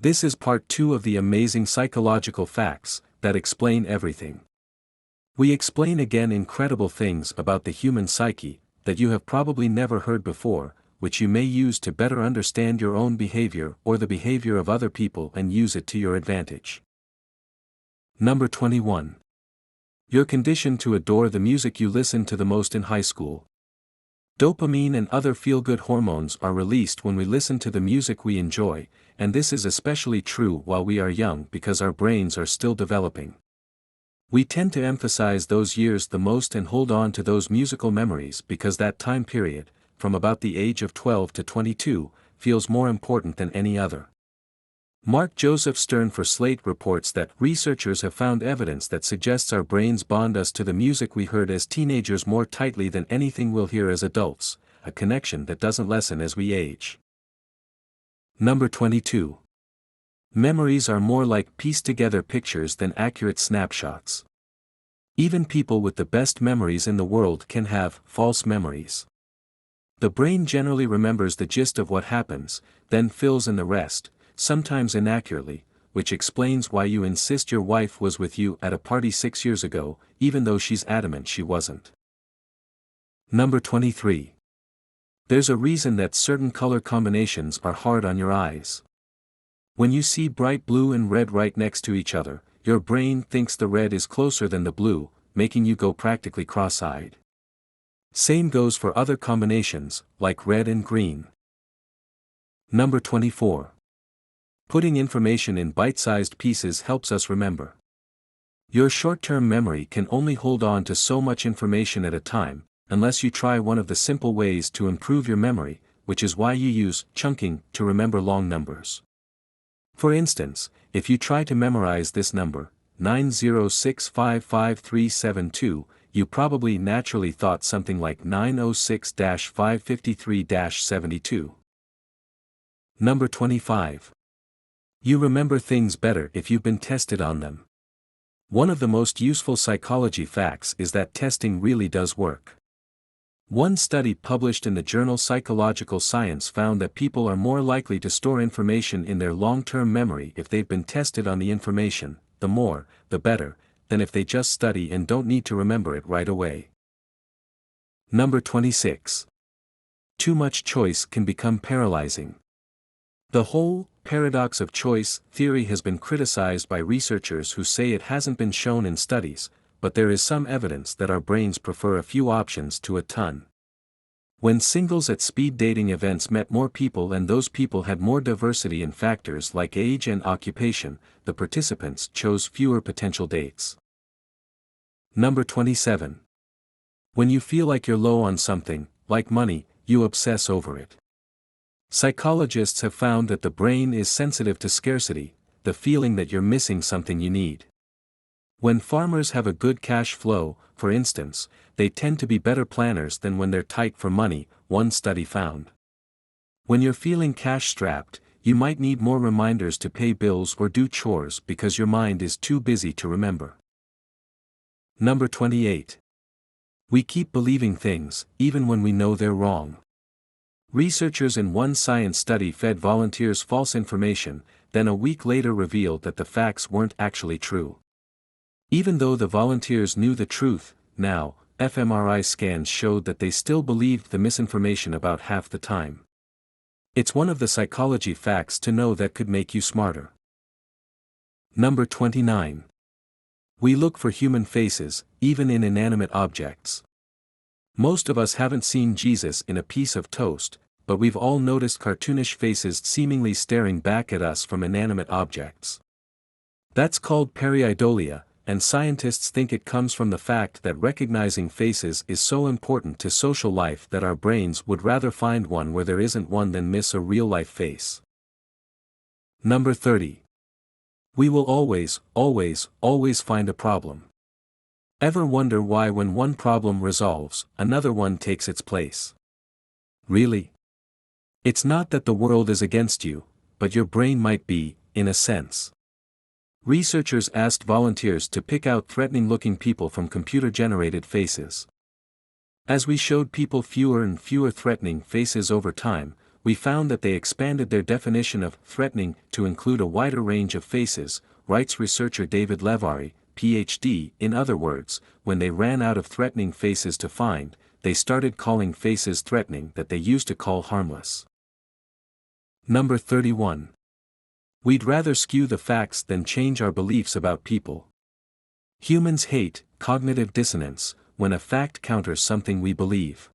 This is part 2 of the amazing psychological facts that explain everything. We explain again incredible things about the human psyche that you have probably never heard before, which you may use to better understand your own behavior or the behavior of other people and use it to your advantage. Number 21. You're conditioned to adore the music you listen to the most in high school. Dopamine and other feel-good hormones are released when we listen to the music we enjoy, and this is especially true while we are young because our brains are still developing. We tend to emphasize those years the most and hold on to those musical memories because that time period, from about the age of 12 to 22, feels more important than any other. Mark Joseph Stern for Slate reports that researchers have found evidence that suggests our brains bond us to the music we heard as teenagers more tightly than anything we'll hear as adults, a connection that doesn't lessen as we age. Number 22. Memories are more like pieced-together pictures than accurate snapshots. Even people with the best memories in the world can have false memories. The brain generally remembers the gist of what happens, then fills in the rest, sometimes inaccurately, which explains why you insist your wife was with you at a party 6 years ago, even though she's adamant she wasn't. Number 23. There's a reason that certain color combinations are hard on your eyes. When you see bright blue and red right next to each other, your brain thinks the red is closer than the blue, making you go practically cross-eyed. Same goes for other combinations, like red and green. Number 24. Putting information in bite-sized pieces helps us remember. Your short-term memory can only hold on to so much information at a time, unless you try one of the simple ways to improve your memory, which is why you use chunking to remember long numbers. For instance, if you try to memorize this number, 906555372, you probably naturally thought something like 906-553-72. Number 25. You remember things better if you've been tested on them. One of the most useful psychology facts is that testing really does work. One study published in the journal Psychological Science found that people are more likely to store information in their long-term memory if they've been tested on the information, the more, the better, than if they just study and don't need to remember it right away. Number 26. Too much choice can become paralyzing. The whole paradox of choice theory has been criticized by researchers who say it hasn't been shown in studies, but there is some evidence that our brains prefer a few options to a ton. When singles at speed dating events met more people and those people had more diversity in factors like age and occupation, the participants chose fewer potential dates. Number 27. When you feel like you're low on something, like money, you obsess over it. Psychologists have found that the brain is sensitive to scarcity, the feeling that you're missing something you need. When farmers have a good cash flow, for instance, they tend to be better planners than when they're tight for money, one study found. When you're feeling cash-strapped, you might need more reminders to pay bills or do chores because your mind is too busy to remember. Number 28. We keep believing things, even when we know they're wrong. Researchers in one science study fed volunteers false information, then a week later revealed that the facts weren't actually true. Even though the volunteers knew the truth, now, fMRI scans showed that they still believed the misinformation about half the time. It's one of the psychology facts to know that could make you smarter. Number 29. We look for human faces, even in inanimate objects. Most of us haven't seen Jesus in a piece of toast, but we've all noticed cartoonish faces seemingly staring back at us from inanimate objects. That's called pareidolia, and scientists think it comes from the fact that recognizing faces is so important to social life that our brains would rather find one where there isn't one than miss a real-life face. Number 30. We will always find a problem. Ever wonder why when one problem resolves, another one takes its place? Really? It's not that the world is against you, but your brain might be, in a sense. Researchers asked volunteers to pick out threatening-looking people from computer-generated faces. As we showed people fewer and fewer threatening faces over time, we found that they expanded their definition of threatening to include a wider range of faces, writes researcher David Levari, PhD. In other words, when they ran out of threatening faces to find, they started calling faces threatening that they used to call harmless. Number 31. We'd rather skew the facts than change our beliefs about people. Humans hate cognitive dissonance when a fact counters something we believe.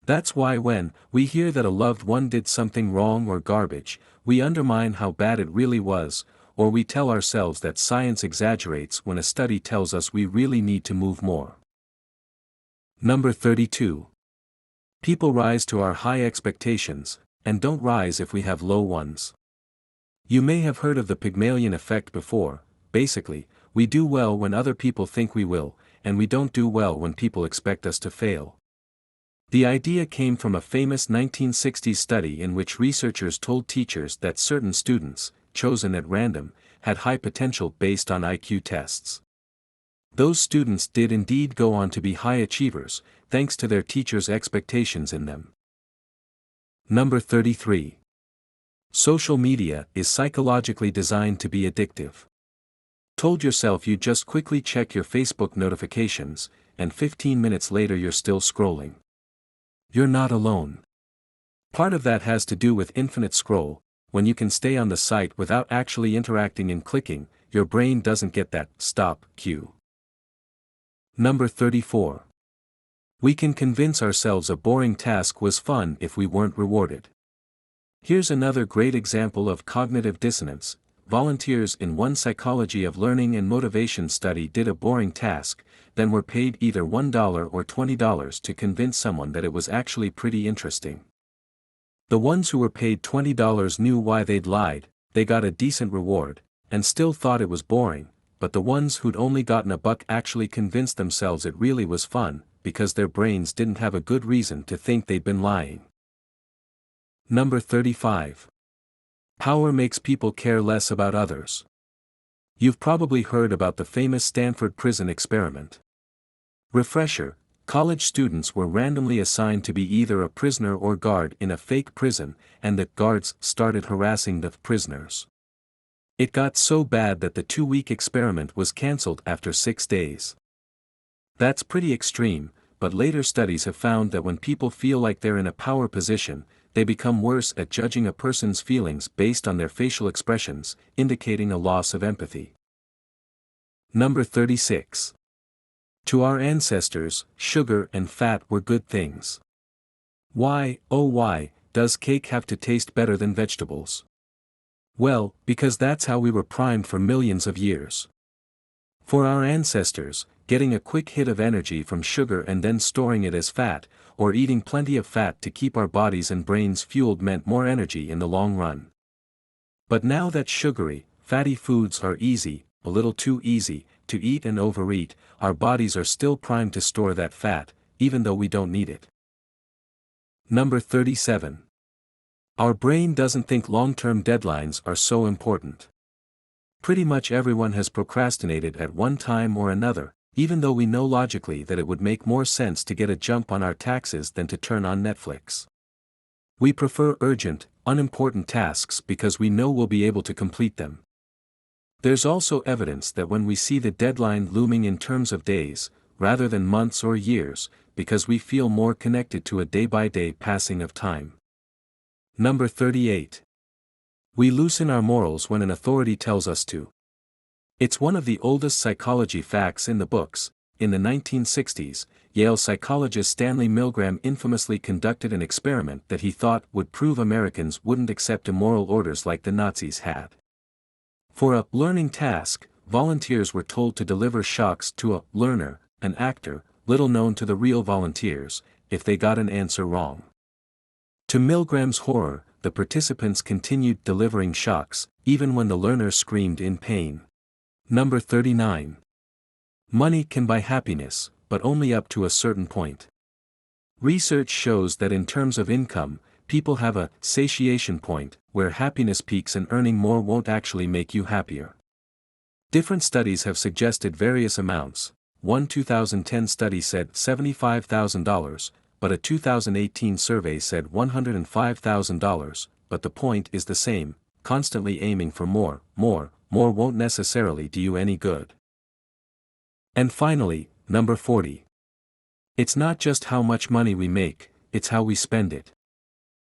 That's why when we hear that a loved one did something wrong or garbage, we undermine how bad it really was, or we tell ourselves that science exaggerates when a study tells us we really need to move more. Number 32. People rise to our high expectations, and don't rise if we have low ones. You may have heard of the Pygmalion effect before. Basically, we do well when other people think we will, and we don't do well when people expect us to fail. The idea came from a famous 1960s study in which researchers told teachers that certain students, chosen at random, had high potential based on IQ tests. Those students did indeed go on to be high achievers, thanks to their teachers' expectations in them. Number 33. Social media is psychologically designed to be addictive. Told yourself you'd just quickly check your Facebook notifications, and 15 minutes later you're still scrolling. You're not alone. Part of that has to do with infinite scroll. When you can stay on the site without actually interacting and clicking, your brain doesn't get that stop cue. Number 34. We can convince ourselves a boring task was fun if we weren't rewarded. Here's another great example of cognitive dissonance. Volunteers in one psychology of learning and motivation study did a boring task, then were paid either $1 or $20 to convince someone that it was actually pretty interesting. The ones who were paid $20 knew why they'd lied, they got a decent reward, and still thought it was boring, but the ones who'd only gotten a buck actually convinced themselves it really was fun, because their brains didn't have a good reason to think they'd been lying. Number 35. Power makes people care less about others. You've probably heard about the famous Stanford prison experiment. Refresher: college students were randomly assigned to be either a prisoner or guard in a fake prison, and the guards started harassing the prisoners. It got so bad that the 2-week experiment was cancelled after 6 days. That's pretty extreme, but later studies have found that when people feel like they're in a power position, they become worse at judging a person's feelings based on their facial expressions, indicating a loss of empathy. Number 36. To our ancestors, sugar and fat were good things. Why, oh why, does cake have to taste better than vegetables? Well, because that's how we were primed for millions of years. For our ancestors, getting a quick hit of energy from sugar and then storing it as fat, or eating plenty of fat to keep our bodies and brains fueled meant more energy in the long run. But now that sugary, fatty foods are easy, a little too easy, to eat and overeat, our bodies are still primed to store that fat, even though we don't need it. Number 37. Our brain doesn't think long-term deadlines are so important. Pretty much everyone has procrastinated at one time or another, even though we know logically that it would make more sense to get a jump on our taxes than to turn on Netflix. We prefer urgent, unimportant tasks because we know we'll be able to complete them. There's also evidence that when we see the deadline looming in terms of days, rather than months or years, because we feel more connected to a day-by-day passing of time. Number 38. We loosen our morals when an authority tells us to. It's one of the oldest psychology facts in the books. In the 1960s, Yale psychologist Stanley Milgram infamously conducted an experiment that he thought would prove Americans wouldn't accept immoral orders like the Nazis had. For a learning task, volunteers were told to deliver shocks to a learner, an actor, little known to the real volunteers, if they got an answer wrong. To Milgram's horror, the participants continued delivering shocks, even when the learner screamed in pain. Number 39. Money can buy happiness, but only up to a certain point. Research shows that in terms of income, people have a satiation point, where happiness peaks and earning more won't actually make you happier. Different studies have suggested various amounts. One 2010 study said $75,000, but a 2018 survey said $105,000, but the point is the same, constantly aiming for more won't necessarily do you any good. And finally, number 40. It's not just how much money we make, it's how we spend it.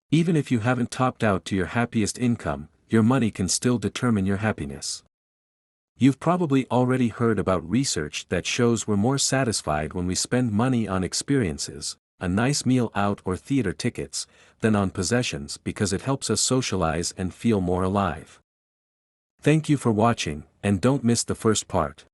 Even if you haven't topped out to your happiest income, your money can still determine your happiness. You've probably already heard about research that shows we're more satisfied when we spend money on experiences, a nice meal out or theater tickets, than on possessions because it helps us socialize and feel more alive. Thank you for watching, and don't miss the first part.